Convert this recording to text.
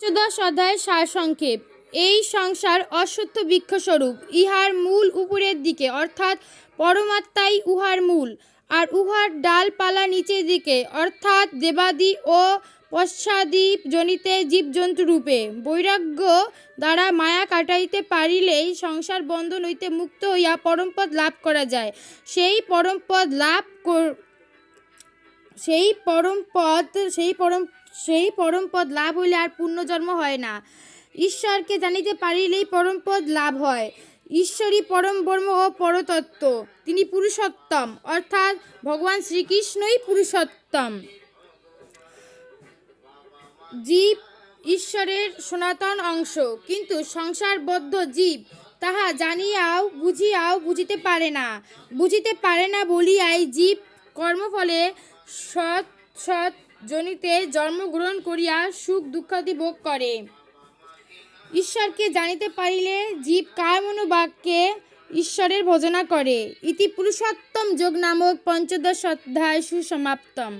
পঞ্চদশ অধ্যায় সারসংক্ষেপ। এই সংসার অসত্য বৃক্ষস্বরূপ, ইহার মূল উপরের দিকে, অর্থাৎ পরমাত্মাই উহার মূল, আর উহার ডালপালা নিচের দিকে, অর্থাৎ দেবাদি ও পশ্চাদি জনিতে জীবজন্তু রূপে। বৈরাগ্য দ্বারা মায়া কাটাইতে পারিলেই সংসার বন্ধন হইতে মুক্ত হইয়া পরমপদ লাভ করা যায়। সেই পরমপদ লাভ হইলে আর পুনর্জন্ম হয় না। ঈশ্বরকে জানিতে পারিলেই পরমপদ লাভ হয়। ঈশ্বরই পরম ব্রহ্ম ও পরতত্ত্ব। তিনি পুরুষোত্তম, অর্থাৎ ভগবান শ্রীকৃষ্ণই পুরুষোত্তম। জীব ঈশ্বরের সনাতন অংশ, কিন্তু সংসারবদ্ধ জীব তাহা জানিয়াও বুঝিতে পারে না বলিয়াই জীব কর্মফলে সৎ সৎ জনিতে জন্মগ্রহণ করিয়া সুখ দুঃখাদি ভোগ করে। ঈশ্বরকে জানিতে পারিলে জীব কায় মনোবাক্যে ঈশ্বরের ভজনা করে। ইতি পুরুষোত্তম যোগ নামক পঞ্চদশ অধ্যায় সুসমাপ্তম।